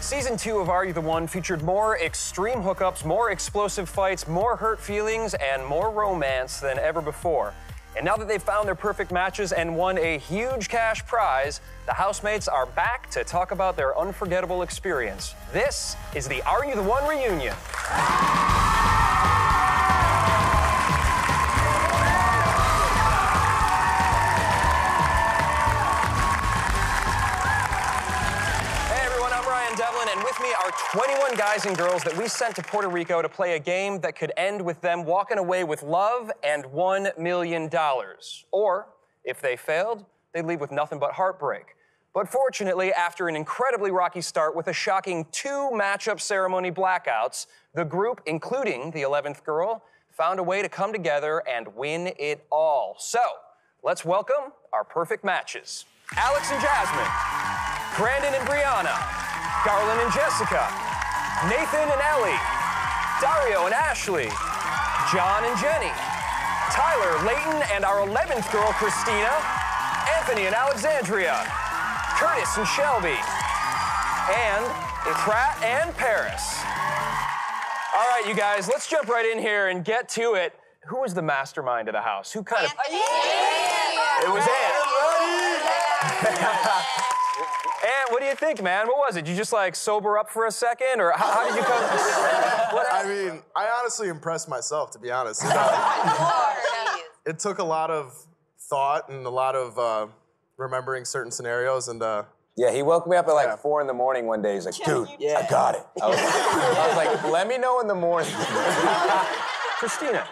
Season 2 of Are You the One featured more extreme hookups, more explosive fights, more hurt feelings, and more romance than ever before. And now that they've found their perfect matches and won a huge cash prize, the housemates are back to talk about their unforgettable experience. This is the Are You the One reunion. And with me are 21 guys and girls that we sent to Puerto Rico to play a game that could end with them walking away with love and $1 million. Or, if they failed, they'd leave with nothing but heartbreak. But fortunately, after an incredibly rocky start with a shocking 2 matchup ceremony blackouts, the group, including the 11th girl, found a way to come together and win it all. So, let's welcome our perfect matches. Alex and Jasmine, Brandon and Brianna, Garland and Jessica, Nathan and Ellie, Dario and Ashley, John and Jenny, Tyler, Layton, and our 11th girl, Christina, Anthony and Alexandria, Curtis and Shelby, and Pratt and Paris. All right, you guys, let's jump right in here and get to it. Who was the mastermind of the house? Who kind of... It was Ant. And what do you think, man? What was it? Did you just like sober up for a second, or how did you come? I mean, I honestly impressed myself, to be honest. It took a lot of thought and a lot of remembering certain scenarios, and yeah, he woke me up at like 4 in the morning one day. He's like, dude, I got it. I was like, let me know in the morning. Christina,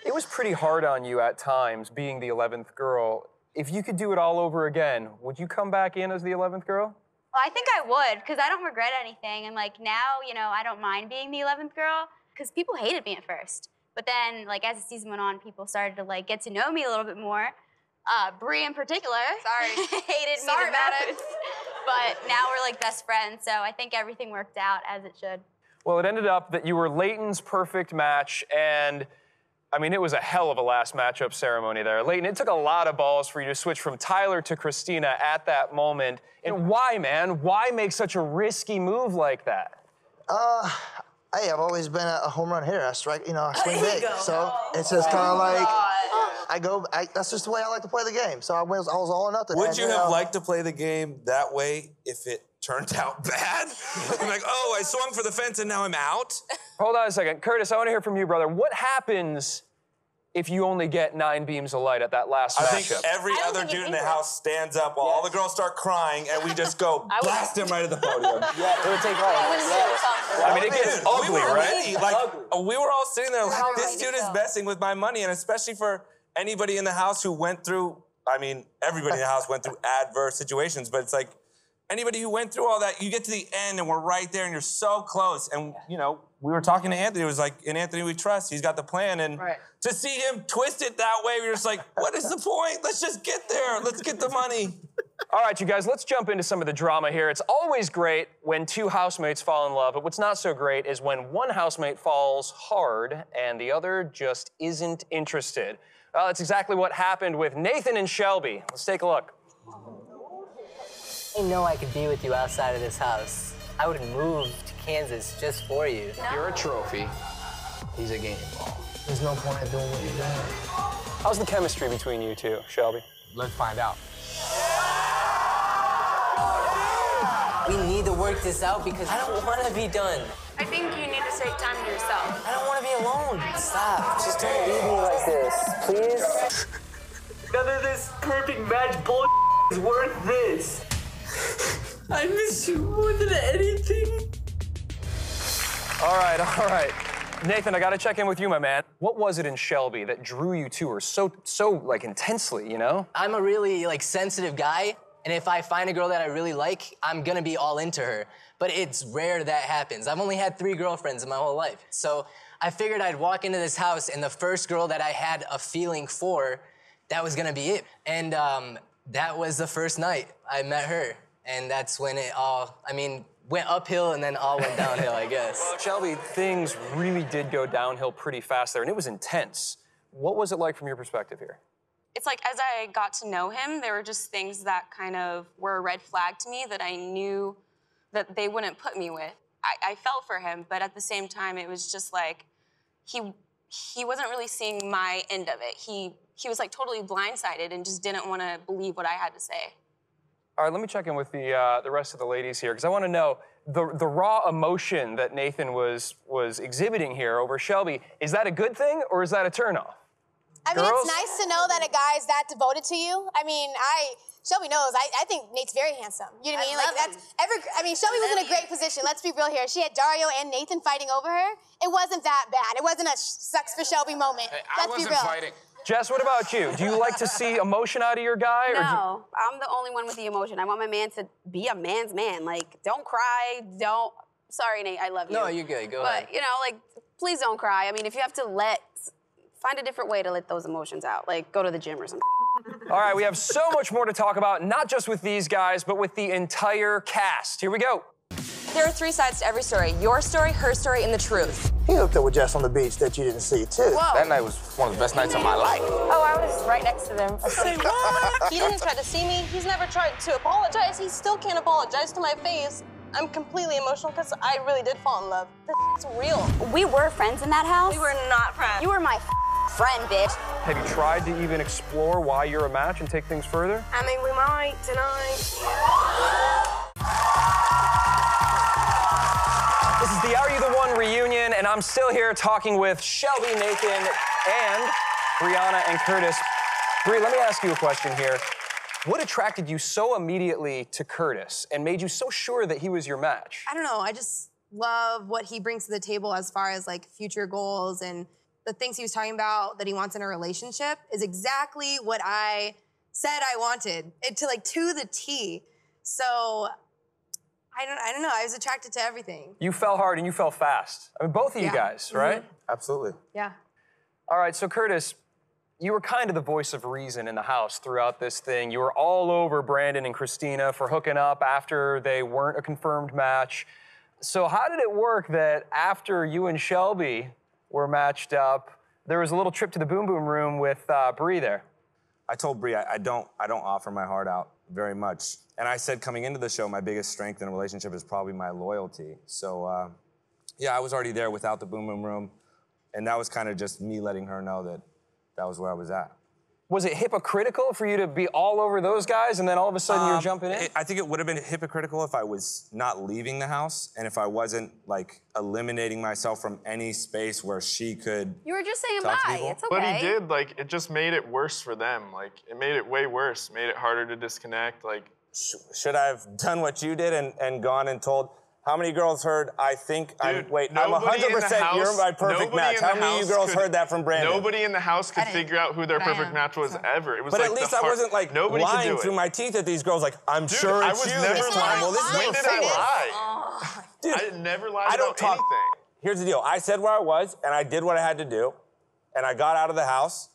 it was pretty hard on you at times being the 11th girl. If you could do it all over again, would you come back in as the 11th girl? Well, I think I would, because I don't regret anything. And like now, you know, I don't mind being the 11th girl, because people hated me at first. But then, like, as the season went on, people started to like get to know me a little bit more. Bree in particular. Hated me the most. But now we're like best friends, so I think everything worked out as it should. Well, it ended up that you were Layton's perfect match, and I mean, it was a hell of a last matchup ceremony there. Layton, it took a lot of balls for you to switch from Tyler to Christina at that moment. And why, man? Why make such a risky move like that? Hey, I've always been a home run hitter. I strike, I swing big. So it's just kind of like, that's just the way I like to play the game. So I was all or nothing. Would you have liked to play the game that way if it turned out bad? I'm like, oh, I swung for the fence and now I'm out? Hold on a second. Curtis, I want to hear from you, brother. What happens if you only get 9 beams of light at that last matchup? I think every other dude in the house stands up while all the girls start crying and we just go blast him right at the podium. Yeah, it would take all. I mean, it gets ugly, we were right? We were all sitting there like, this dude is messing with my money, and especially for anybody in the house who went through, I mean, everybody in the house went through adverse situations, but it's like, anybody who went through all that, you get to the end and we're right there and you're so close. And, we were talking to Anthony. It was like, in Anthony we trust. He's got the plan. And to see him twist it that way, we were just like, what is the point? Let's just get there. Let's get the money. All right, you guys, let's jump into some of the drama here. It's always great when 2 housemates fall in love, but what's not so great is when one housemate falls hard and the other just isn't interested. That's exactly what happened with Nathan and Shelby. Let's take a look. I know I could be with you outside of this house. I would move to Kansas just for you. No. You're a trophy. He's a game ball. There's no point in doing what you're doing. How's the chemistry between you two, Shelby? Let's find out. We need to work this out because I don't want to be done. I think you need to take time to yourself. I don't want to be alone. Stop. Just don't leave me like this, please. None of this perfect match bull is worth this. I miss you more than anything. All right. Nathan, I gotta check in with you, my man. What was it in Shelby that drew you to her so like intensely, I'm a really sensitive guy, and if I find a girl that I really like, I'm gonna be all into her. But it's rare that happens. I've only had 3 girlfriends in my whole life. So I figured I'd walk into this house and the first girl that I had a feeling for, that was gonna be it. And that was the first night I met her. And that's when it all, went uphill and then all went downhill, I guess. Well, Shelby, things really did go downhill pretty fast there, and it was intense. What was it like from your perspective here? It's like, as I got to know him, there were just things that kind of were a red flag to me that I knew that they wouldn't put me with. I felt for him, but at the same time, it was just like he wasn't really seeing my end of it. He was like totally blindsided and just didn't want to believe what I had to say. All right, let me check in with the rest of the ladies here, because I want to know the raw emotion that Nathan was exhibiting here over Shelby. Is that a good thing or is that a turnoff? I mean, Girls? it's nice to know that a guy's that devoted to you. I mean, Shelby knows. I think Nate's very handsome. You know what I mean? Like I mean, Shelby was in a great position. Let's be real here. She had Dario and Nathan fighting over her. It wasn't that bad. It wasn't a sucks for Shelby moment. Hey, Let's be real. I wasn't fighting. Jess, what about you? Do you like to see emotion out of your guy? No, I'm the only one with the emotion. I want my man to be a man's man. Like, don't cry, don't... Sorry, Nate, I love you. No, you're good, go ahead. But, you know, like, please don't cry. I mean, if you have to find a different way to let those emotions out. Like, go to the gym or something. All right, we have so much more to talk about, not just with these guys, but with the entire cast. Here we go. There are 3 sides to every story. Your story, her story, and the truth. He hooked up with Jess on the beach that you didn't see, too. Whoa. That night was one of the best nights of my life. Oh, I was right next to them. Say what? He didn't try to see me. He's never tried to apologize. He still can't apologize to my face. I'm completely emotional because I really did fall in love. This is real. We were friends in that house. We were not friends. You were my friend, bitch. Have you tried to even explore why you're a match and take things further? I mean, we might tonight. This is the Are You the One reunion, and I'm still here talking with Shelby, Nathan, and Brianna and Curtis. Bri, let me ask you a question here. What attracted you so immediately to Curtis and made you so sure that he was your match? I don't know, I just love what he brings to the table as far as like future goals, and the things he was talking about that he wants in a relationship is exactly what I said I wanted, to the T. So, I don't know, I was attracted to everything. You fell hard and you fell fast. I mean, both of you guys, right? Absolutely. Yeah. All right, so Curtis, you were kind of the voice of reason in the house throughout this thing. You were all over Brandon and Christina for hooking up after they weren't a confirmed match. So how did it work that after you and Shelby were matched up, there was a little trip to the Boom Boom room with Bri there? I told Bri I don't offer my heart out very much. And I said coming into the show, my biggest strength in a relationship is probably my loyalty. So yeah, I was already there without the Boom Boom room. And that was kind of just me letting her know that that was where I was at. Was it hypocritical for you to be all over those guys and then all of a sudden you're jumping in? I think it would have been hypocritical if I was not leaving the house and if I wasn't like eliminating myself from any space where she could. You were just saying talk to bye. people. It's okay. But he did, like, it just made it worse for them. Like, it made it way worse, made it harder to disconnect, like. Should I have done what you did and gone and told? How many girls heard, I think, I'm 100% you're my perfect match. How many of you girls heard that from Brandon? Nobody in the house could figure out who their perfect match was ever. It was but like at least I wasn't like lying through my teeth at these girls like, I'm sure it's you this time. Well, this is when did I lie? Dude, I never lied about anything. Here's the deal. I said where I was, and I did what I had to do, and I got out of the house,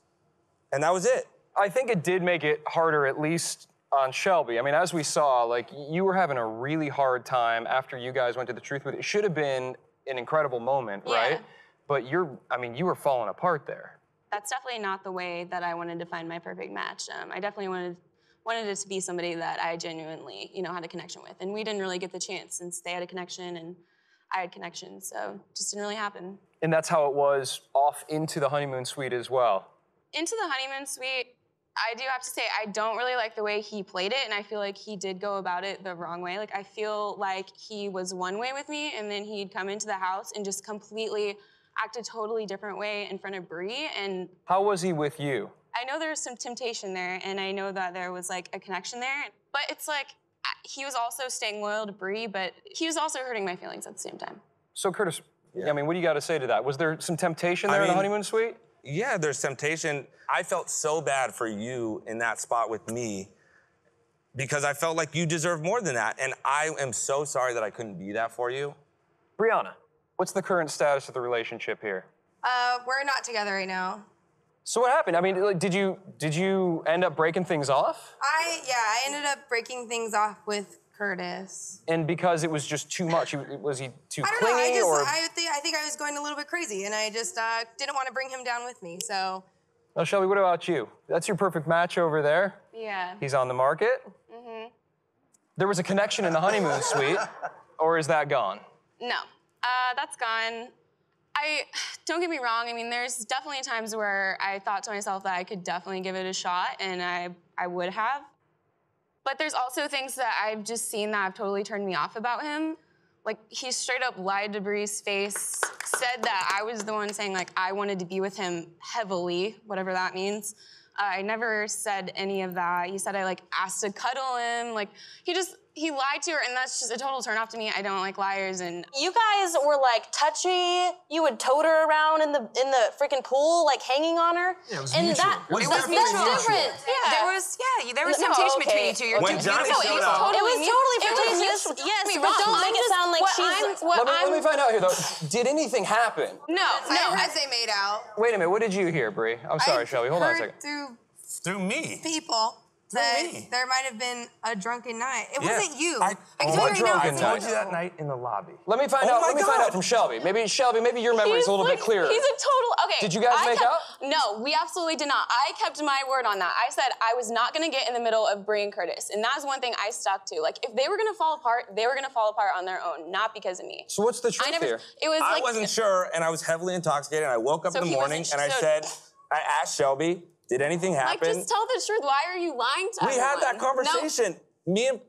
and that was it. I think it did make it harder, at least on Shelby. I mean, as we saw, like, you were having a really hard time after you guys went to the truth with it. It should have been an incredible moment, right? But you were falling apart there. That's definitely not the way that I wanted to find my perfect match. I definitely wanted it to be somebody that I genuinely, had a connection with. And we didn't really get the chance since they had a connection and I had connections, so it just didn't really happen. And that's how it was off into the honeymoon suite as well. Into the honeymoon suite, I do have to say, I don't really like the way he played it, and I feel like he did go about it the wrong way. Like, I feel like he was one way with me, and then he'd come into the house and just completely act a totally different way in front of Bri, and... How was he with you? I know there was some temptation there, and I know that there was, like, a connection there, but it's like, he was also staying loyal to Bri, but he was also hurting my feelings at the same time. So, Curtis, I mean, what do you got to say to that? Was there some temptation there in the honeymoon suite? Yeah, there's temptation. I felt so bad for you in that spot with me because I felt like you deserved more than that. And I am so sorry that I couldn't be that for you. Brianna, what's the current status of the relationship here? We're not together right now. So what happened? I mean, like, did you end up breaking things off? I ended up breaking things off with Curtis. And because it was just too much, was he too clingy? I think I was going a little bit crazy, and I just didn't want to bring him down with me, so. Well, Shelby, what about you? That's your perfect match over there. Yeah. He's on the market. Mm-hmm. There was a connection in the honeymoon suite. or is that gone? No, that's gone. Don't get me wrong, I mean, there's definitely times where I thought to myself that I could definitely give it a shot, and I would have. But there's also things that I've just seen that have totally turned me off about him. Like, he straight up lied to Bree's face, said that I was the one saying, like, I wanted to be with him heavily, whatever that means. I never said any of that. He said I, like, asked to cuddle him. Like, he lied to her, and that's just a total turnoff to me. I don't like liars, and... You guys were, like, touchy. You would tote her around in the freaking pool, like, hanging on her. Yeah, it was and mutual. That's That's different. Yeah. There was temptation between you two. You're When two Johnny beautiful showed people. up. It was totally flirtatious. Yes, but don't make it sound like she's... Let me find out here, though. Did anything happen? No. I heard they made out. Wait a minute, what did you hear, Bree? I'm sorry, Shelby, hold on a second. Through me. People that there might have been a drunken night. It wasn't you. I told you that night in the lobby. Let me find out from Shelby. Maybe your memory is a little bit clearer. He's a total, okay. Did you guys make out? No, we absolutely did not. I kept my word on that. I said I was not gonna get in the middle of Bree and Curtis, and that's one thing I stuck to. Like, if they were gonna fall apart, they were gonna fall apart on their own, not because of me. So what's the truth here? It was I like, wasn't sure, and I was heavily intoxicated, and I woke up in the morning, and I asked Shelby, did anything happen? Like, just tell the truth. Why are you lying to We everyone? had that conversation. No.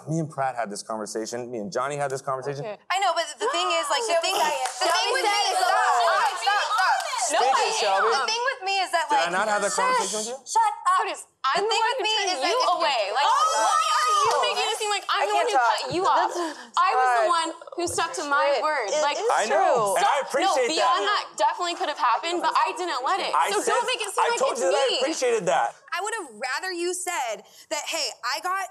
Me and Pratt had this conversation. Me and Johnny had this conversation. I know, but the thing is, like, the thing with me is No, the thing with me is that, like, Did I not have that conversation with you? Shut up. I'm the one who turned you away. Like, why are you making it seem like I'm the one who cut you off? I was the one who stuck to my word. Like, I know, and I appreciate that. No, beyond that definitely could have happened, but I didn't let it. So don't make it seem like it's me. I appreciated that. I would have rather you said that, hey, I got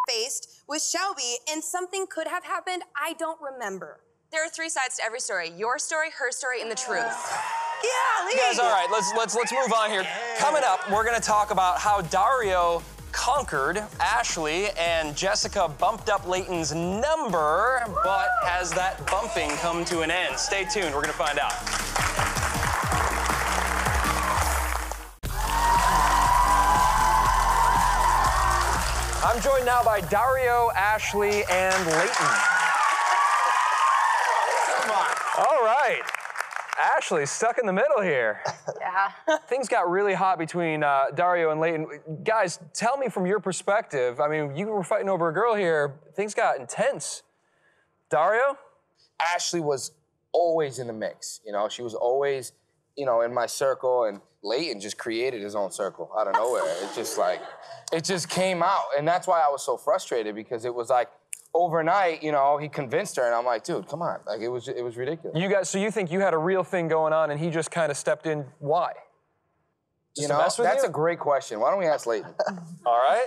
faced with Shelby and something could have happened. I don't remember. There are three sides to every story: your story, her story, and the truth. Yeah, Guys, all right, let's move on here. Coming up, we're gonna talk about how Dario conquered Ashley and Jessica bumped up Leighton's number, but has that bumping come to an end? Stay tuned, we're gonna find out. I'm joined now by Dario, Ashley, and Leighton. Come on. All right. Ashley, stuck in the middle here. Yeah. Things got really hot between Dario and Leighton. Guys, tell me from your perspective. I mean, you were fighting over a girl here. Things got intense. Dario? Ashley was always in the mix. You know, she was always, in my circle, and Leighton just created his own circle out of nowhere. It just came out, and that's why I was so frustrated, because it was like, overnight, he convinced her, and I'm like, dude, come on. Like, it was ridiculous. You guys, so you think you had a real thing going on, and he just kind of stepped in? Why? Just to mess with that's you? a great question. Why don't we ask Leighton? All right.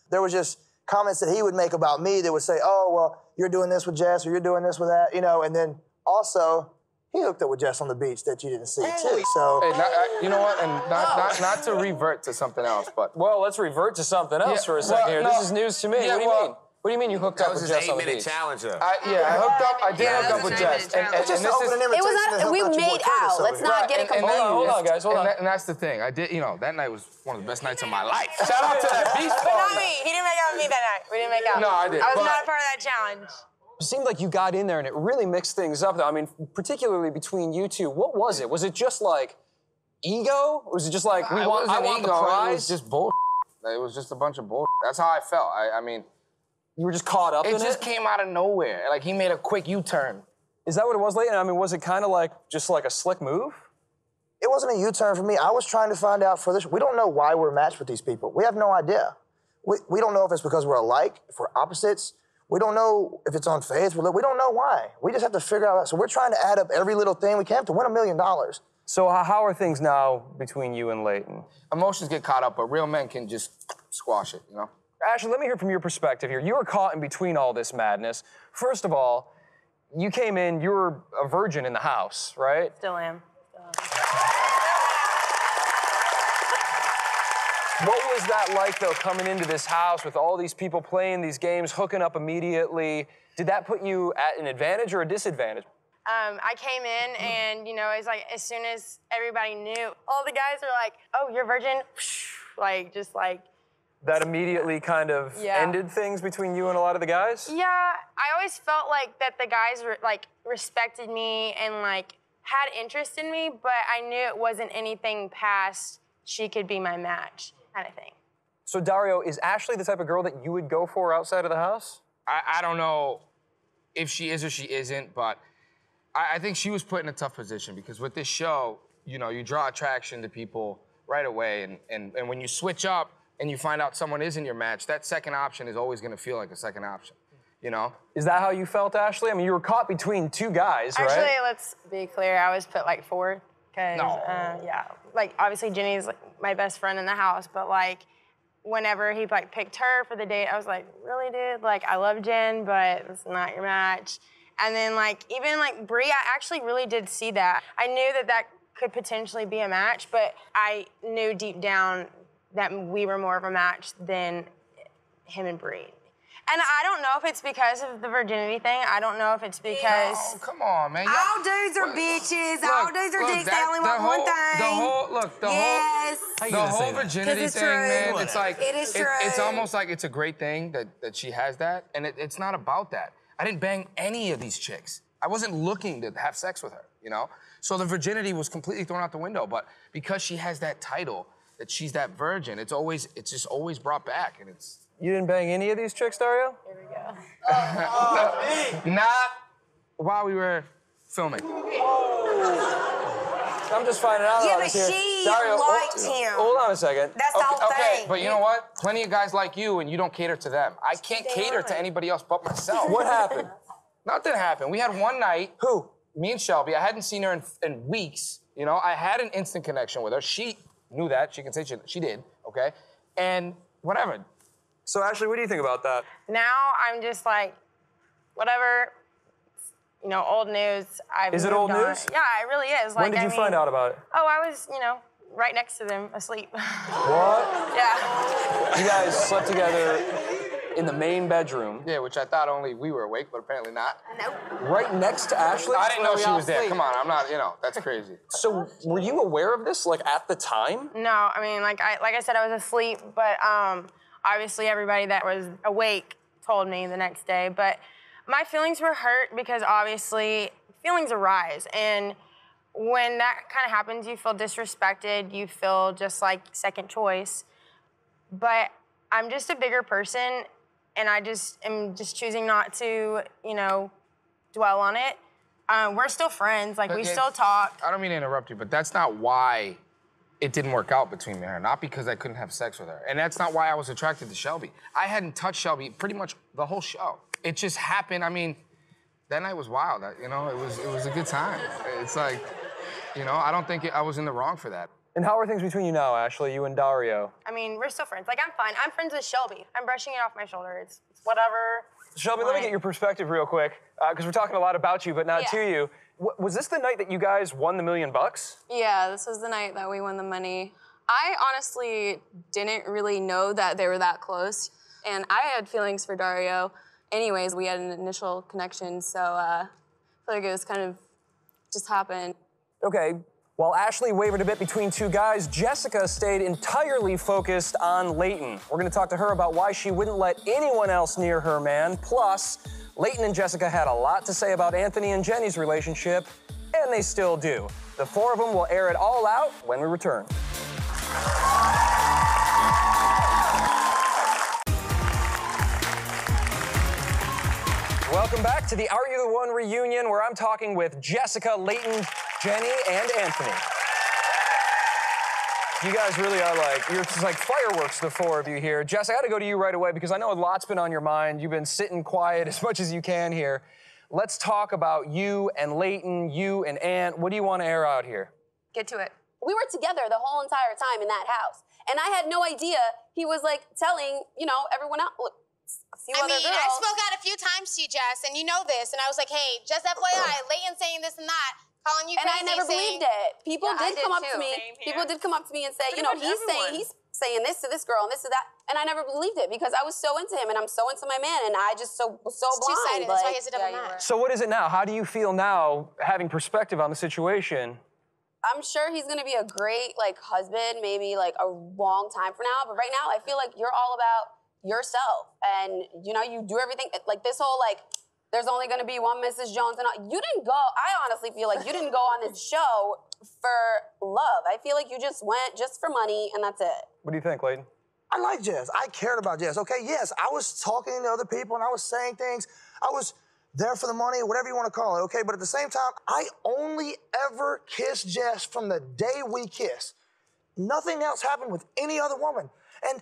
There was just comments that he would make about me that would say, oh, well, you're doing this with Jess, or you're doing this with that, and then also, he hooked up with Jess on the beach that you didn't see, too, so... Hey, you know what, and not to revert to something else, but... Well, let's revert to something else for a second here. This is news to me. Yeah, what do you mean? What do you mean you hooked up with Jess on the beach? challenge. I did hook up with Jess. And this is... We made out. Let's not get it completely. Hold on, guys, hold on. And that's the thing. I did, that night was one of the best nights of my life. Shout out to that beach But not me. He didn't make out with me that night. We didn't make out. No, I didn't. I was not a part of that challenge. It seemed like you got in there and it really mixed things up, though. I mean, particularly between you two. What was it? Was it just like ego? Was it just like, I want the prize? It was just bull. It was just a bunch of bull. That's how I felt. I mean... You were just caught up in it? It just came out of nowhere. Like, he made a quick U-turn. Is that what it was, Leighton? I mean, was it kind of like, just like a slick move? It wasn't a U-turn for me. I was trying to find out for this. We don't know why we're matched with these people. We have no idea. We don't know if it's because we're alike, if we're opposites. We don't know if it's on faith. We don't know why. We just have to figure out. So we're trying to add up every little thing we can to win $1 million. So how are things now between you and Leighton? Emotions get caught up, but real men can just squash it, Ashley, let me hear from your perspective here. You were caught in between all this madness. First of all, you came in, you were a virgin in the house, right? Still am. What was that like, though, coming into this house with all these people playing these games, hooking up immediately? Did that put you at an advantage or a disadvantage? I came in and, it's like as soon as everybody knew, all the guys are like, oh, you're a virgin? that immediately kind of ended things between you and a lot of the guys? Yeah, I always felt like that the guys respected me and like had interest in me, but I knew it wasn't anything past she could be my match kind of thing. So Dario, is Ashley the type of girl that you would go for outside of the house? I don't know if she is or she isn't, but I think she was put in a tough position because with this show, you know, you draw attraction to people right away, and when you switch up and you find out someone isn't your match, that second option is always gonna feel like a second option, you know? Is that how you felt, Ashley? I mean, you were caught between two guys, right? Actually, let's be clear, I was put like fourth, because, yeah, like obviously Jenny's like my best friend in the house, but like, whenever he like picked her for the date, I was like, really, dude? Like, I love Jen, but it's not your match. And then like, even like Brie, I actually really did see that. I knew that that could potentially be a match, but I knew deep down that we were more of a match than him and Brie. And I don't know if it's because of the virginity thing. I don't know if it's because... Oh, come on, man. All dudes are bitches. All dudes are dicks. They only want one thing. The whole virginity thing, man, it's like... It is true. It's almost like it's a great thing that she has that, and it's not about that. I didn't bang any of these chicks. I wasn't looking to have sex with her, you know? So the virginity was completely thrown out the window, but because she has that title, that she's that virgin, it's just always brought back, and it's... You didn't bang any of these chicks, Dario? Here we go. Not while we were filming. I'm just finding out Yeah, about but this here. she Dario, liked him. Hold on a second. That's the whole Okay, thing. but you know what? Plenty of guys like you, and you don't cater to them. I can't cater to anybody else but myself. What happened? Nothing happened. We had one night. Who? Me and Shelby. I hadn't seen her in weeks. You know, I had an instant connection with her. She knew that. She can say she did, okay? And whatever. So, Ashley, what do you think about that? Now I'm just like, whatever, you know, old news. Is it old news? Yeah, it really is. When did you find out about it? Oh, I was, you know, right next to them, asleep. What? Yeah. You guys slept together in the main bedroom. Yeah, which I thought only we were awake, but apparently not. Nope. Right next to Ashley? I didn't know she was there. Come on, I'm not, you know, that's crazy. So, were you aware of this, like, at the time? No, I mean, like I said, I was asleep, but obviously everybody that was awake told me the next day. But my feelings were hurt because obviously feelings arise, and when that kind of happens, you feel disrespected, you feel just like second choice. But I'm just a bigger person, and I just am just choosing not to, you know, dwell on it. We're still friends, like we still talk. I don't mean to interrupt you, but that's not why it didn't work out between me and her. Not because I couldn't have sex with her. And that's not why I was attracted to Shelby. I hadn't touched Shelby pretty much the whole show. It just happened. I mean, that night was wild. You know, it was a good time. It's like, you know, I don't think I was in the wrong for that. And how are things between you now, Ashley, you and Dario? I mean, we're still friends. Like, I'm fine. I'm friends with Shelby. I'm brushing it off my shoulder. It's whatever. Shelby, let me get your perspective real quick, because we're talking a lot about you, but not to you. Was this the night that you guys won the $1 million? Yeah, this was the night that we won the money. I honestly didn't really know that they were that close, and I had feelings for Dario. Anyways, we had an initial connection, so I feel like it was kind of just happened. Okay, while Ashley wavered a bit between two guys, Jessica stayed entirely focused on Leighton. We're gonna talk to her about why she wouldn't let anyone else near her man. Plus, Leighton and Jessica had a lot to say about Anthony and Jenny's relationship, and they still do. The four of them will air it all out when we return. Welcome back to the RU1 Reunion, where I'm talking with Jessica, Leighton, Jenny, and Anthony. You guys really are you're just like fireworks, the four of you here. Jess, I gotta go to you right away because I know a lot's been on your mind. You've been sitting quiet as much as you can here. Let's talk about you and Leighton, you and Ant. What do you want to air out here? Get to it. We were together the whole entire time in that house. And I had no idea he was like telling, you know, everyone else. Look, a few other girls. I spoke out a few times to you, Jess, and you know this. And I was like, hey, just FYI, Leighton saying this and that. Calling you crazy, and I never believed it. People did come up to me. People did come up to me and say, you know, he's saying this to this girl and this to that, and I never believed it because I was so into him and I'm so into my man, and I just was so blind. Two-sided. That's why he has a double match. So what is it now? How do you feel now, having perspective on the situation? I'm sure he's gonna be a great like husband, maybe like a long time from now. But right now, I feel like you're all about yourself, and you know, you do everything like this whole like. There's only gonna be one Mrs. Jones, and all. You didn't go. I honestly feel like you didn't go on this show for love. I feel like you just went just for money, and that's it. What do you think, Layden? I like Jess. I cared about Jess. Okay, yes, I was talking to other people and I was saying things. I was there for the money, whatever you want to call it, okay? But at the same time, I only ever kissed Jess from the day we kissed. Nothing else happened with any other woman. And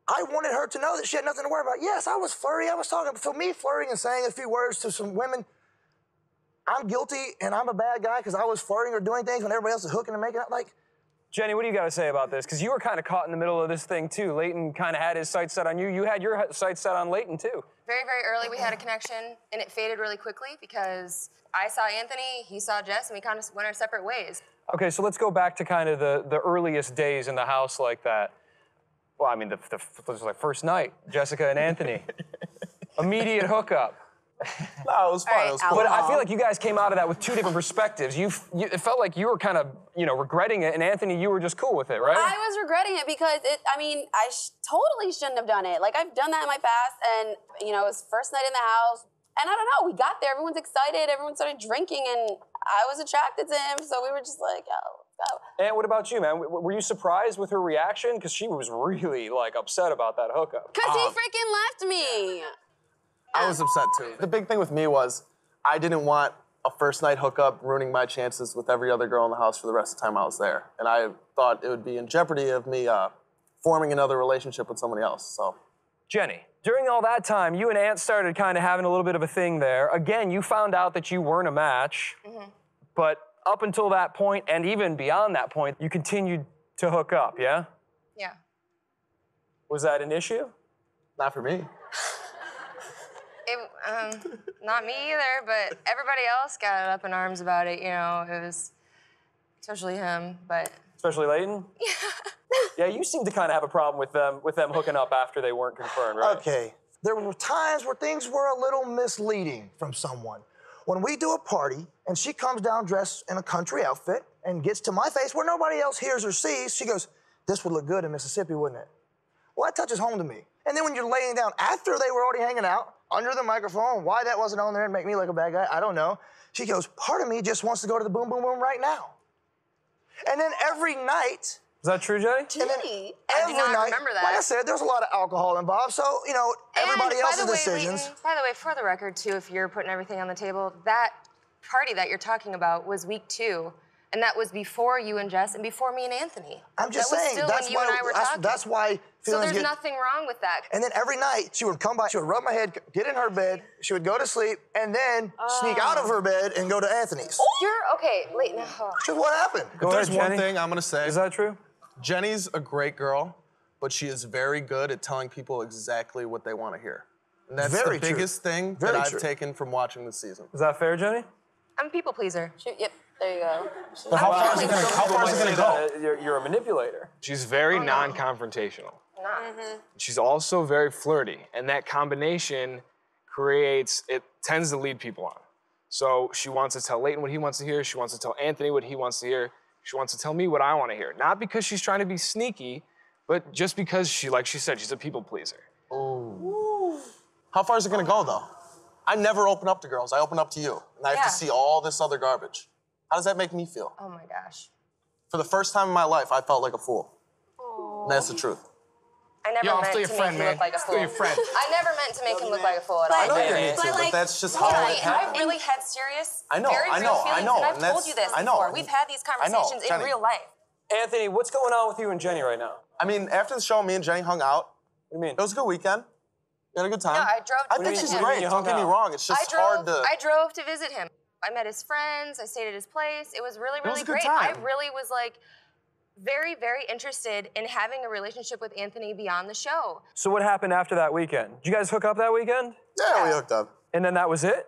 I wanted her to know that she had nothing to worry about. Yes, I was flirty. I was talking. For me, flirting and saying a few words to some women, I'm guilty and I'm a bad guy because I was flirting or doing things when everybody else is hooking and making out. Like, Jenny, what do you got to say about this? Because you were kind of caught in the middle of this thing, too. Layton kind of had his sights set on you. You had your sights set on Layton, too. Very, very early, we had a connection, and it faded really quickly because I saw Anthony, he saw Jess, and we kind of went our separate ways. Okay, so let's go back to kind of the earliest days in the house like that. Well, I mean, it was like first night, Jessica and Anthony. Immediate hookup. No, it was fun. It was cool. But I feel like you guys came out of that with two different perspectives. It felt like you were kind of, regretting it, and Anthony, you were just cool with it, right? I was regretting it because I totally shouldn't have done it. Like, I've done that in my past, and, it was first night in the house, and I don't know, we got there, everyone's excited, everyone started drinking, and I was attracted to him, so we were just like, oh. And what about you, man? Were you surprised with her reaction? Because she was really, upset about that hookup. Because he freaking left me. I was upset, too. The big thing with me was I didn't want a first night hookup ruining my chances with every other girl in the house for the rest of the time I was there. And I thought it would be in jeopardy of me forming another relationship with somebody else, so. Jenny, during all that time, you and Ant started kind of having a little bit of a thing there. Again, you found out that you weren't a match, but up until that point, and even beyond that point, you continued to hook up, yeah? Yeah. Was that an issue? Not for me. Not me either, but everybody else got up in arms about it, it was, especially him, but. Especially Layton? Yeah. Yeah, you seem to kind of have a problem with them hooking up after they weren't confirmed, right? Okay. There were times where things were a little misleading from someone. When we do a party and she comes down dressed in a country outfit and gets to my face where nobody else hears or sees, she goes, "This would look good in Mississippi, wouldn't it?" Well, that touches home to me. And then when you're laying down after they were already hanging out, under the microphone, why that wasn't on there and make me look a bad guy, I don't know. She goes, "Part of me just wants to go to the boom, boom, boom right now." And then every night. Is that true, Jenny? Jenny? I do not remember that. Like I said, there's a lot of alcohol involved, so, everybody else's decisions. By the way, for the record, too, if you're putting everything on the table, that party that you're talking about was week 2, and that was before you and Jess and before me and Anthony. I'm just saying, that was still when you and I were talking. That's why so there's nothing wrong with that. And then every night, she would come by, she would rub my head, get in her bed, she would go to sleep, and then sneak out of her bed and go to Anthony's. Okay, wait, no. So what happened? If there's one thing I'm gonna say. Is that true? Jenny's a great girl, but she is very good at telling people exactly what they want to hear. And that's the biggest thing that I've taken from watching this season. Is that fair, Jenny? I'm a people pleaser. Yep, there you go. So how far is it gonna go? You're a manipulator. She's very non-confrontational. She's also very flirty, and that combination tends to lead people on. So she wants to tell Layton what he wants to hear. She wants to tell Anthony what he wants to hear. She wants to tell me what I want to hear. Not because she's trying to be sneaky, but just because like she said, she's a people pleaser. Ooh. How far is it gonna go, though? I never open up to girls. I open up to you. And I have to see all this other garbage. How does that make me feel? Oh, my gosh. For the first time in my life, I felt like a fool. And that's the truth. I never meant to make him look like a fool. I never meant to make him look like a fool at all. I know you need to, but that's just how it happens. I've really had serious, very real feelings, and I've told you this before. We've had these conversations in real life. Anthony, what's going on with you and Jenny right now? I mean, after the show, me and Jenny hung out. What do you mean? It was a good weekend. We had a good time. Yeah, I drove to I think she's great, don't get me wrong. It's just hard to... I drove to visit him. I met his friends. I stayed at his place. It was really, really great. I really was very, very interested in having a relationship with Anthony beyond the show. So what happened after that weekend? Did you guys hook up that weekend? Yeah, we hooked up. And then that was it?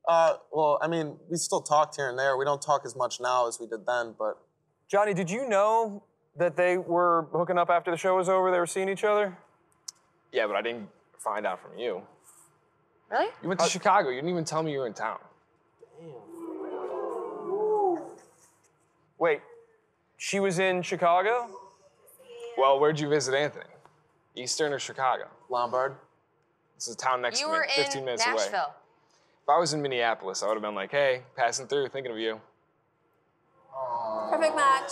Well, I mean, we still talked here and there. We don't talk as much now as we did then, but... Johnny, did you know that they were hooking up after the show was over? They were seeing each other? Yeah, but I didn't find out from you. Really? You went to Chicago. You didn't even tell me you were in town. Wait, she was in Chicago? Well, where'd you visit Anthony? Eastern or Chicago? Lombard. This is a town next You to me, were 15 in minutes away. Nashville. If I was in Minneapolis, I would have been like, hey, passing through, thinking of you. Perfect match.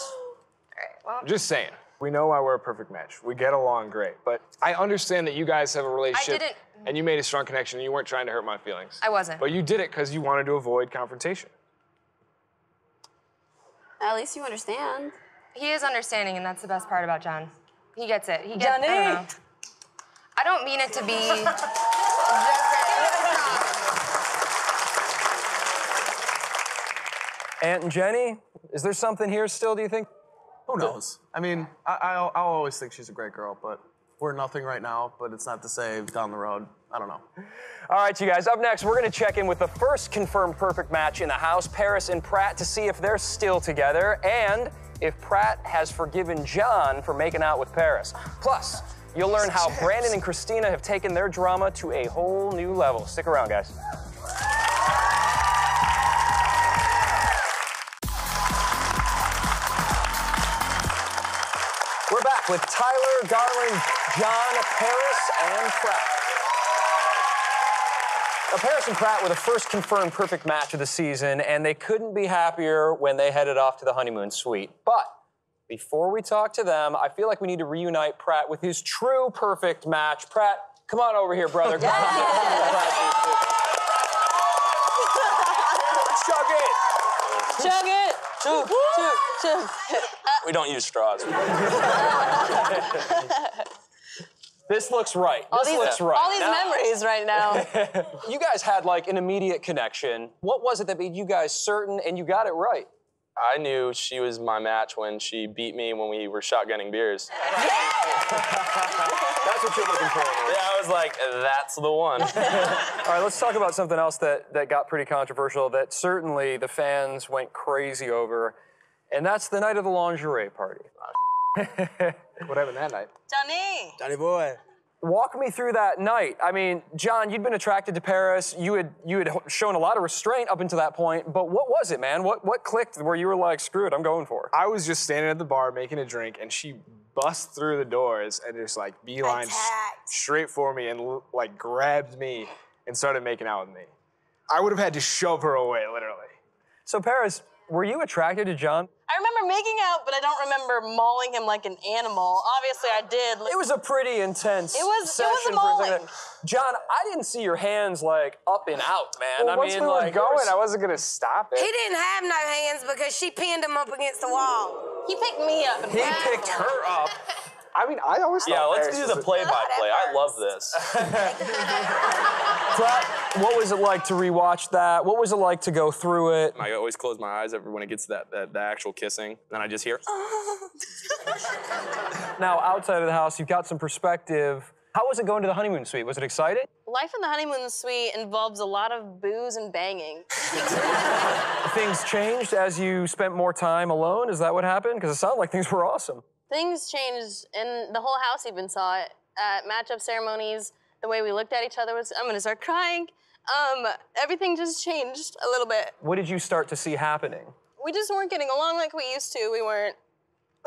I'm just saying. We know why we're a perfect match. We get along great. But I understand that you guys have a relationship didn't- and you made a strong connection and you weren't trying to hurt my feelings. I wasn't. But you did it because you wanted to avoid confrontation. At least you understand. He is understanding, and that's the best part about John. He gets it. He gets Johnny. I don't know. I don't mean it to be. Aunt and Jenny, is there something here still, do you think? Who knows? I mean, I'll always think she's a great girl, but we're nothing right now, but it's not to say down the road. I don't know. All right, you guys, up next, we're gonna check in with the first confirmed perfect match in the house, Paris and Pratt, to see if they're still together and if Pratt has forgiven John for making out with Paris. Plus, you'll learn how Brandon and Christina have taken their drama to a whole new level. Stick around, guys. We're back with Tyler, Garland, John, Paris, and Pratt. Now, Paris and Pratt were the first confirmed perfect match of the season, and they couldn't be happier when they headed off to the honeymoon suite. But before we talk to them, I feel like we need to reunite Pratt with his true perfect match. Pratt, come on over here, brother. Chug it. Chug it. Chug, chug, chug. We don't use straws. This looks right. All This looks right. All these memories right now. You guys had like an immediate connection. What was it that made you guys certain and you got it right? I knew she was my match when she beat me when we were shotgunning beers. That's what you're looking for. Yeah, I was like, that's the one. All right, let's talk about something else that got pretty controversial that certainly the fans went crazy over, and that's the night of the lingerie party. What happened that night? Johnny. Johnny boy. Walk me through that night. I mean, John, you'd been attracted to Paris. You had shown a lot of restraint up until that point, but what was it, man? What clicked where you were like, screw it, I'm going for it? I was just standing at the bar making a drink, and she bust through the doors and just like beeline straight for me and like grabbed me and started making out with me. I would have had to shove her away, literally. So Paris, were you attracted to John? I remember making out, but I don't remember mauling him like an animal. Obviously, I did. It was a pretty intense session. It was a mauling. John, I didn't see your hands like up and out, man. Well, once we were going, I wasn't gonna stop it. He didn't have no hands because she pinned him up against the wall. He picked me up. He picked her up. I mean, I always Yeah, thought let's Paris do was the a- play-by-play. I love this. Pratt, what was it like to rewatch that? What was it like to go through it? I always close my eyes when it gets to the actual kissing. Then I just hear, Now, outside of the house, you've got some perspective. How was it going to the honeymoon suite? Was it exciting? Life in the honeymoon suite involves a lot of booze and banging. Things changed as you spent more time alone? Is that what happened? Because it sounded like things were awesome. Things changed, and the whole house even saw it. At matchup ceremonies, the way we looked at each other was, I'm gonna start crying. Everything just changed a little bit. What did you start to see happening? We just weren't getting along like we used to. We weren't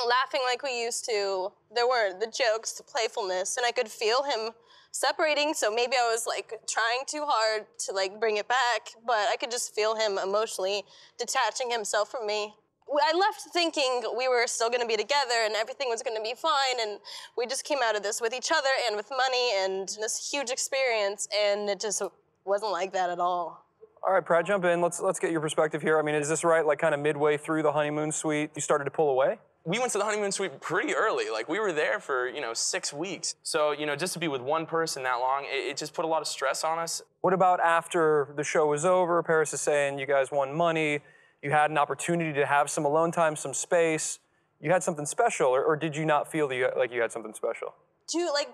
laughing like we used to. There weren't the jokes, the playfulness, and I could feel him separating, so maybe I was like trying too hard to like bring it back, but I could just feel him emotionally detaching himself from me. I left thinking we were still gonna be together and everything was gonna be fine, and we just came out of this with each other and with money and this huge experience, and it just wasn't like that at all. All right, Pratt, jump in. Let's get your perspective here. I mean, is this right? Like kind of midway through the honeymoon suite, you started to pull away? we went to the honeymoon suite pretty early. Like, we were there for, 6 weeks. So, just to be with one person that long, it just put a lot of stress on us. What about after the show was over? Paris is saying you guys won money. You had an opportunity to have some alone time, some space. You had something special, or did you not feel that like you had something special?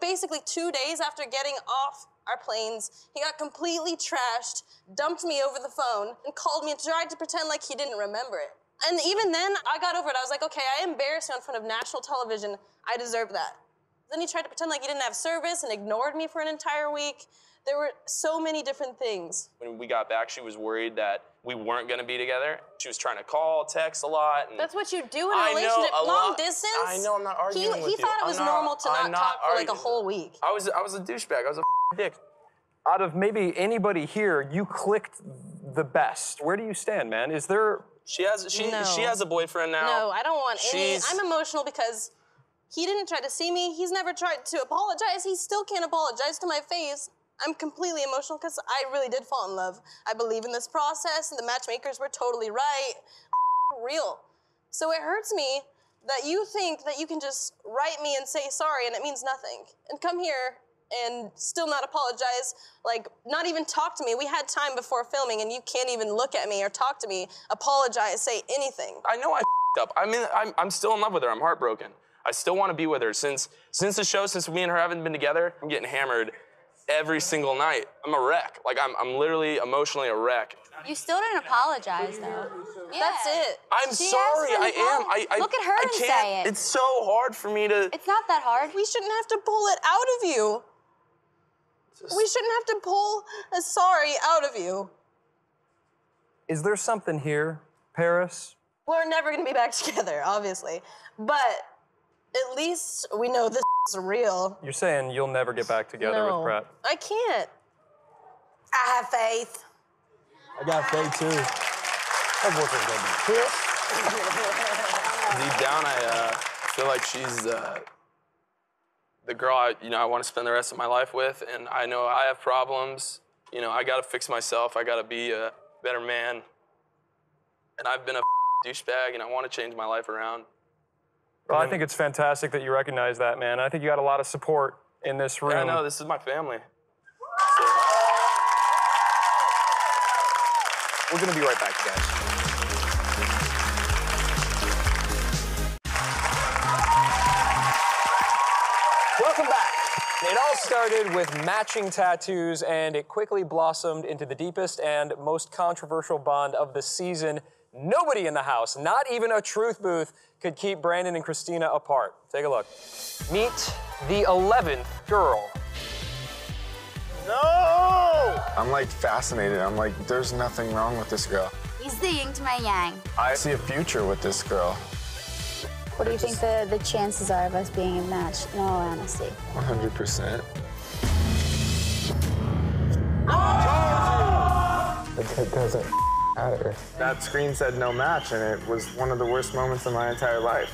Basically 2 days after getting off our planes, he got completely trashed, dumped me over the phone, and called me and tried to pretend like he didn't remember it. And even then, I got over it. I was like, okay, I embarrassed you in front of national television. I deserve that. Then he tried to pretend like he didn't have service and ignored me for an entire week. There were so many different things. When we got back, she was worried that we weren't gonna be together. She was trying to call, text a lot. And That's what you do in a relationship. Long distance? I know, I'm not arguing with you. He thought it was normal to not talk for like a whole week. I was a douchebag. I was a dick. Out of maybe anybody here, you clicked the best. Where do you stand, man? Is there... She has a boyfriend now. No, I don't want any. I'm emotional because he didn't try to see me. He's never tried to apologize. He still can't apologize to my face. I'm completely emotional because I really did fall in love. I believe in this process, and the matchmakers were totally right. Real. So it hurts me that you think that you can just write me and say sorry and it means nothing. And come here and still not apologize, like not even talk to me. We had time before filming and you can't even look at me or talk to me, apologize, say anything. I know I up. I mean, I'm still in love with her. I'm heartbroken. I still want to be with her. Since the show, since me and her haven't been together, I'm getting hammered every single night. I'm a wreck. Like I'm literally emotionally a wreck. You still didn't apologize though. Yeah. That's it. I'm sorry. I am. Look at her and say it. It's so hard for me to. It's not that hard. We shouldn't have to pull it out of you. We shouldn't have to pull a sorry out of you. Is there something here, Paris? We're never gonna be back together, obviously. But at least we know this is real. You're saying you'll never get back together with Brett? I can't. I have faith. I got faith too. Deep down, I feel like she's the girl I want to spend the rest of my life with, and I know I have problems. I got to fix myself. I got to be a better man. And I've been a douchebag, and I want to change my life around. Well, I think it's fantastic that you recognize that, man. I think you got a lot of support in this room. Yeah, I know. This is my family. We're gonna be right back, guys. Welcome back. It all started with matching tattoos, and it quickly blossomed into the deepest and most controversial bond of the season. Nobody in the house, not even a truth booth, could keep Brandon and Christina apart. Take a look. Meet the 11th girl. No! I'm like fascinated. I'm like, there's nothing wrong with this girl. He's the yin to my yang. I see a future with this girl. What do you think the chances are of us being a match, in all honesty? 100%. It doesn't matter. That screen said no match, and it was one of the worst moments of my entire life.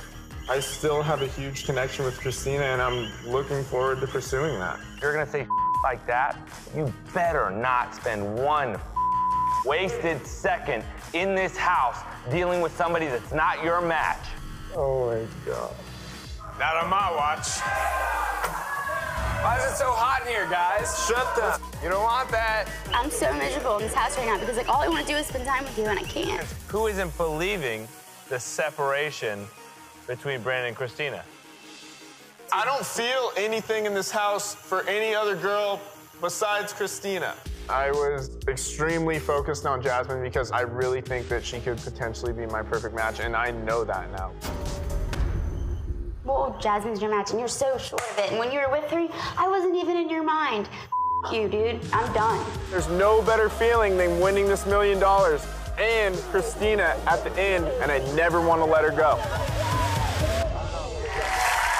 I still have a huge connection with Christina, and I'm looking forward to pursuing that. You're gonna say like that, you better not spend one wasted second in this house dealing with somebody that's not your match. Oh my God. Not on my watch. Why is it so hot in here, guys? Shut that. You don't want that. I'm so miserable in this house right now because like all I want to do is spend time with you and I can't. Who isn't believing the separation between Brandon and Christina? I don't feel anything in this house for any other girl besides Christina. I was extremely focused on Jasmine because I really think that she could potentially be my perfect match, and I know that now. Well, Jasmine's your match and you're so sure of it. And when you were with her, I wasn't even in your mind. You, dude, I'm done. There's no better feeling than winning this $1 million and Christina at the end, and I never want to let her go.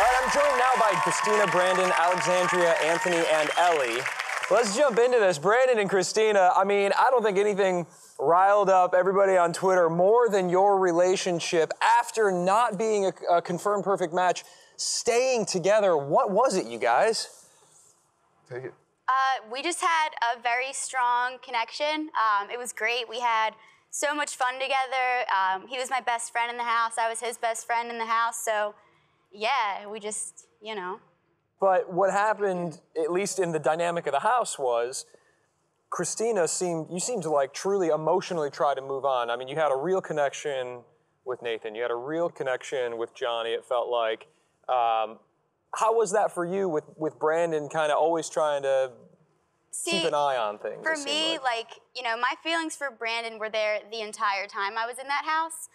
I'm joined now by Christina, Brandon, Alexandria, Anthony, and Ellie. Let's jump into this. Brandon and Christina, I mean, I don't think anything riled up everybody on Twitter more than your relationship after not being a confirmed perfect match, staying together. What was it, you guys? Take it. We just had a very strong connection. It was great. We had so much fun together. He was my best friend in the house. I was his best friend in the house. So, yeah, we just, But what happened, at least in the dynamic of the house, was Christina you seemed to like truly emotionally try to move on. I mean, you had a real connection with Nathan. You had a real connection with Johnny, it felt like. How was that for you with Brandon kind of always trying to keep an eye on things? For me, my feelings for Brandon were there the entire time I was in that house.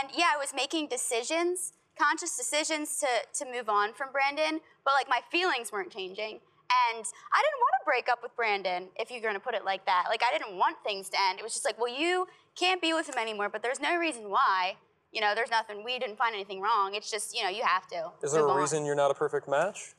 And yeah, I was making decisions, conscious decisions to move on from Brandon, but like my feelings weren't changing. And I didn't want to break up with Brandon, if you're gonna put it like that. Like, I didn't want things to end. It was just like, well, you can't be with him anymore, but there's no reason why. You know, there's nothing, we didn't find anything wrong. It's just, you know, you have to. Is there a reason you're not a perfect match?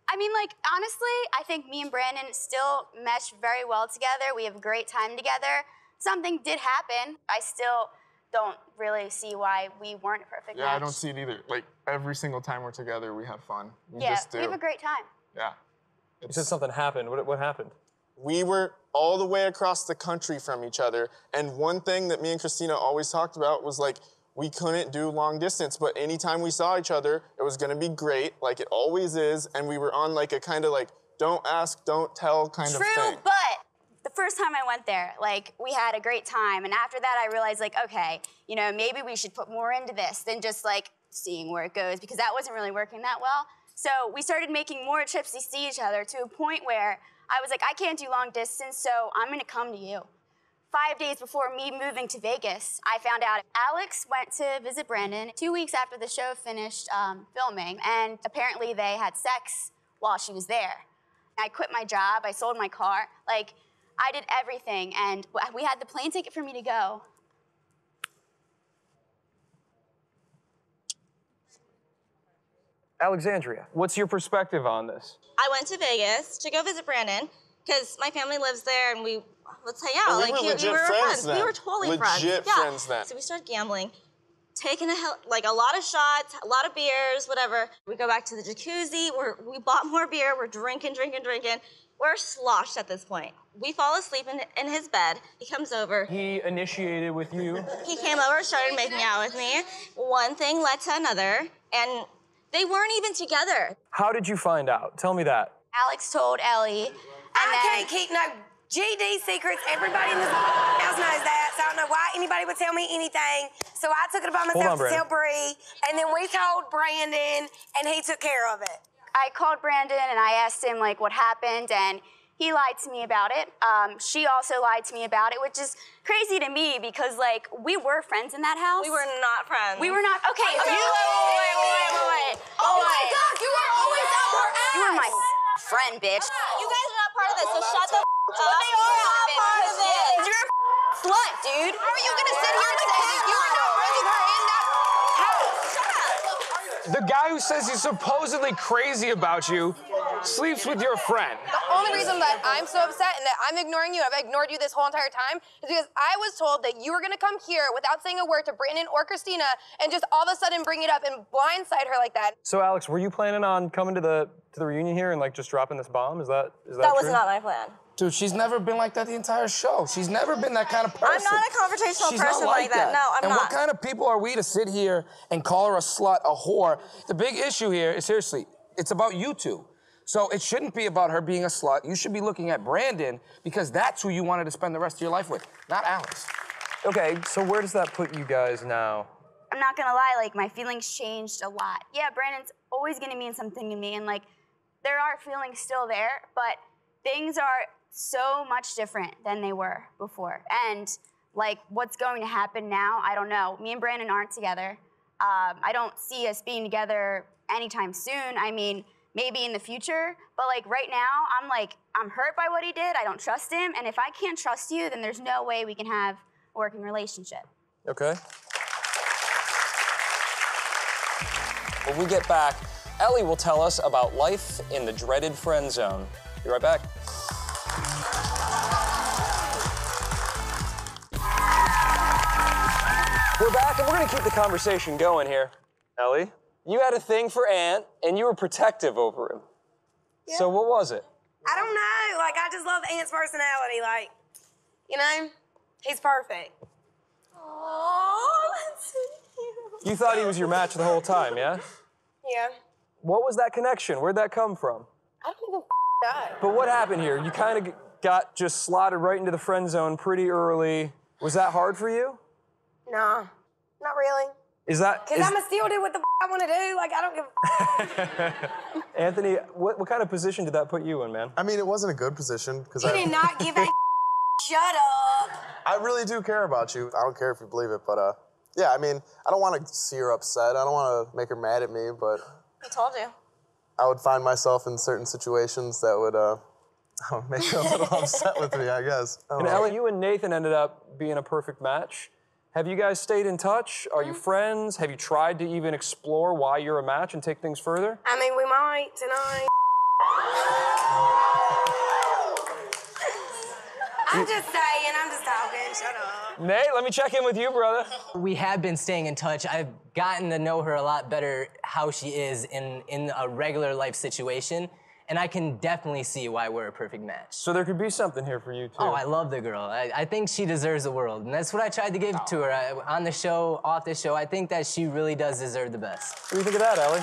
I mean, like, honestly, I think me and Brandon still mesh very well together. We have a great time together. Something did happen. I still don't really see why we weren't a perfect match. Yeah, I don't see it either. Like, every single time we're together, we have fun. We yeah, just do. we have a great time. Yeah. You said something happened. What happened? We were all the way across the country from each other, and one thing that me and Christina always talked about was, like, we couldn't do long distance, but anytime we saw each other, it was gonna be great, like it always is, and we were on, like, a kind of, like, don't ask, don't tell kind of thing. True, but the first time I went there, like, we had a great time, and after that, I realized, like, okay, you know, maybe we should put more into this than just, like, seeing where it goes, because that wasn't really working that well. So we started making more trips to see each other to a point where I was like, I can't do long distance, so I'm gonna come to you. 5 days before me moving to Vegas, I found out Alex went to visit Brandon 2 weeks after the show finished filming, and apparently they had sex while she was there. I quit my job, I sold my car, like, I did everything, and we had the plane ticket for me to go. Alexandria, what's your perspective on this? I went to Vegas to go visit Brandon because my family lives there, and let's hang out. And like we were legit we were friends then. We were totally friends. Legit friends then. So we started gambling, taking a lot of shots, a lot of beers, whatever. We go back to the jacuzzi. We bought more beer. We're drinking. We're sloshed at this point. We fall asleep in his bed. He comes over. He initiated with you. He came over, started making out with me. One thing led to another, and they weren't even together. How did you find out? Tell me that. Alex told Ellie. I can't keep no GD secrets. Everybody in this house knows that, so I don't know why anybody would tell me anything. So I took it upon myself to tell Bree, and then we told Brandon, and he took care of it. I called Brandon and I asked him like what happened, and he lied to me about it. She also lied to me about it, which is crazy to me because like we were friends in that house. We were not friends. We were not. Okay. Wait. Oh my God! You were always at her ass. You were my friend, bitch. You guys are not part of this, so shut the f up. They are not part of this. You're a slut, dude. How are you gonna sit here and say that you are not bringing her in that house? Shut up. The guy who says he's supposedly crazy about you sleeps with your friend. The only reason that I'm so upset and that I'm ignoring you, I've ignored you this whole entire time, is because I was told that you were gonna come here without saying a word to Brandon or Christina and just all of a sudden bring it up and blindside her like that. So Alex, were you planning on coming to the reunion here and like just dropping this bomb? Is that true? That was not my plan. Dude, she's never been like that the entire show. She's never been that kind of person. I'm not a confrontational person like that. No, I'm not. And not. what kind of people are we to sit here and call her a slut, a whore? The big issue here is, seriously, it's about you two. So it shouldn't be about her being a slut. You should be looking at Brandon because that's who you wanted to spend the rest of your life with, not Alex. Okay, so where does that put you guys now? I'm not gonna lie, like my feelings changed a lot. Yeah, Brandon's always gonna mean something to me, and like there are feelings still there, but things are so much different than they were before. And like what's going to happen now, I don't know. Me and Brandon aren't together. I don't see us being together anytime soon. I mean, maybe in the future, but like right now, I'm hurt by what he did. I don't trust him, and if I can't trust you, then there's no way we can have a working relationship. Okay. When we get back, Ellie will tell us about life in the dreaded friend zone. Be right back. We're back, and we're gonna keep the conversation going here. Ellie, you had a thing for Ant, and you were protective over him. Yeah. So what was it? I don't know. Like, I just love Ant's personality. Like, you know, he's perfect. Oh, that's so cute. You thought he was your match the whole time, yeah? Yeah. What was that connection? Where'd that come from? I don't even know. But what happened here? You kind of got just slotted right into the friend zone pretty early. Was that hard for you? No, not really. Is that... Because I'ma still do what the I want to do. Like, I don't give a Anthony, what kind of position did that put you in, man? I mean, it wasn't a good position because You did not give a shut up. I really do care about you. I don't care if you believe it, but yeah, I mean, I don't want to see her upset. I don't want to make her mad at me, but... I told you. I would find myself in certain situations that would make you a little upset with me, I guess. And Ellie, you and Nathan ended up being a perfect match. Have you guys stayed in touch? Are you friends? Have you tried to even explore why you're a match and take things further? I mean, we might tonight. I'm just saying, I'm just talking, shut up. Nate, let me check in with you, brother. We have been staying in touch. I've gotten to know her a lot better, how she is in a regular life situation, and I can definitely see why we're a perfect match. So there could be something here for you, too. Oh, I love the girl. I think she deserves the world, and that's what I tried to give to her. On the show, off the show, I think that she really does deserve the best. What do you think of that, Ellie?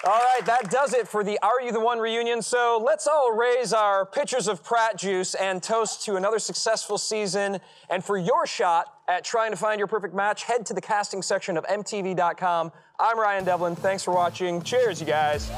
All right, that does it for the Are You the One reunion. So let's all raise our pitchers of Pratt juice and toast to another successful season. And for your shot at trying to find your perfect match, head to the casting section of MTV.com. I'm Ryan Devlin. Thanks for watching. Cheers, you guys.